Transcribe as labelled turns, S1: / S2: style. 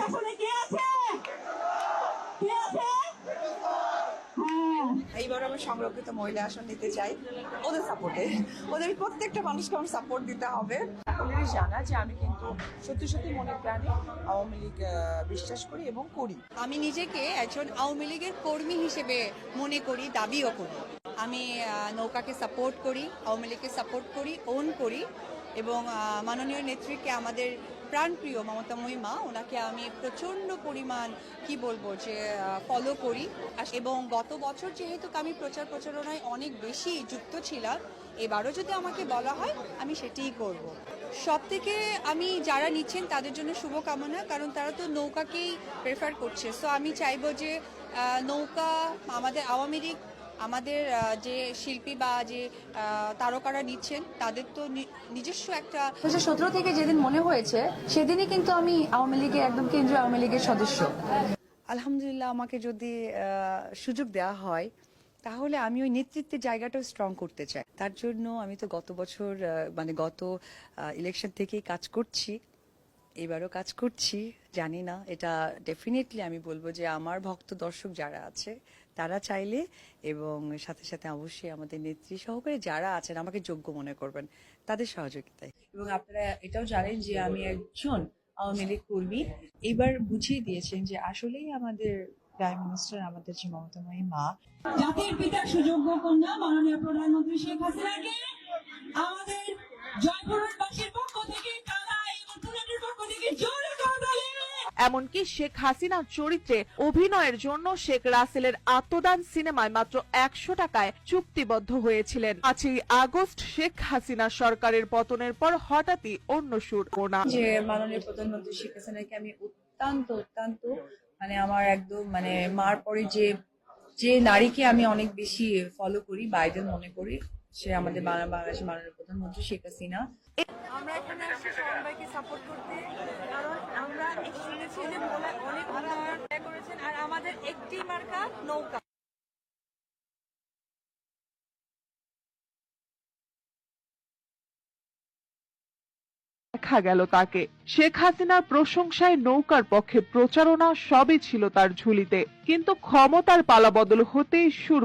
S1: শাসনে কে আছে? কে আছে?
S2: এইবার আমি সংরক্ষিত মহিলা আসন নিতে চাই ওদের সাপোর্টে। ওদের প্রত্যেকটা মানুষকে আমার সাপোর্ট দিতে হবে। আপনাদের জানা যে আমি কিন্তু সত্যি সত্যি মনে প্রাণে আওয়ামী লীগ বিশ্বাস করি এবং করি।
S3: আমি নিজেকে একজন আওয়ামী লীগের কর্মী হিসেবে মনে করি, দাবিও করি। আমি নৌকাকে সাপোর্ট করি, আওয়ামী লীগকে সাপোর্ট করি, ওন করি এবং মাননীয় নেত্রীকে, আমাদের প্রাণপ্রিয় মমতাময়ী মা, ওনাকে আমি প্রচণ্ড পরিমাণ কি বলবো যে ফলো করি। এবং গত বছর যেহেতু আমি প্রচারণায় অনেক বেশি যুক্ত ছিলাম, এবারও যদি আমাকে বলা হয় আমি সেটিই করব। সব থেকে আমি যারা নিচ্ছেন তাদের জন্য শুভকামনা, কারণ তারা তো নৌকাকেই প্রেফার করছে। সো আমি চাইবো যে নৌকা, আমাদের আওয়ামী লীগ, আমাদের যে শিল্পী বা যে তারকারা নিচ্ছেন তাদের তো নিজস্ব একটা
S4: 2017 থেকে যেদিন মনে হয়েছে সেদিনই কিন্তু আমি আওয়ামী লীগের একদম কেন্দ্রীয় আওয়ামী লীগের সদস্য।
S3: আলহামদুলিল্লাহ, আমাকে যদি সুযোগ দেওয়া হয় তাহলে আমি ওই নেতৃত্বের জায়গাটাও স্ট্রং করতে চাই। তার জন্য আমি তো গত বছর গত ইলেকশন থেকেই কাজ করছি, এবারও কাজ করছি। জানি না, এটা ডেফিনেটলি আমি বলবো যে আমার ভক্ত দর্শক যারা আছে তারা চাইলে, এবং সাথে সাথে অবশ্যই আমাদের নেত্রী সহকারে যারা আছেন আমাকে যোগ্য মনে করবেন, তাদের সহযোগিতায়। এবং আপনারা এটাও জানেন যে আমি একজন আওয়ামী লীগ কর্মী। এবার বুঝিয়ে দিয়েছেন যে আসলেই আমাদের প্রাইম মিনিস্টার, আমাদের যে মমতাময়ী মা,
S1: জাতির পিতার সুযোগ্য কন্যা মাননীয় প্রধানমন্ত্রী শেখ হাসিনাকে আমাদের জয়পুরবাসীর পক্ষ থেকে, কালাই এবং পুরানের পক্ষ থেকে জোরে করতালি।
S5: এমনকি শেখ হাসিনার চরিত্রে অভিনয়ের জন্য শেখ রাসেলের আত্মদান সিনেমায় মাত্র 100 টাকায় চুক্তিবদ্ধ হয়েছিলেন। 5ই আগস্ট শেখ হাসিনা সরকারের পতনের পর হঠাৎই অন্য সুর।
S3: যে মাননীয় প্রধানমন্ত্রী শেখ হাসিনাকে আমি অত্যন্ত আমার একদম মার পরে যে নারীকে আমি অনেক বেশি ফলো করি বা আইডল মনে করি, সে আমাদের বাংলাদেশের মাননীয় প্রধানমন্ত্রী শেখ হাসিনা।
S2: আমরা এখানে আসছি সবাইকে সাপোর্ট করতে, কারণ আমরা শুনেছি যে অনেক উন্নয়ন করেছেন, আর আমাদের একটি মার্কা নৌকা।
S5: দেখা গেল তাকে শেখ হাসিনার প্রশংসায়, নৌকার পক্ষে প্রচারণা, সবই ছিল তার ঝুলিতে। কিন্তু ক্ষমতার পালাবদল হতেই সুর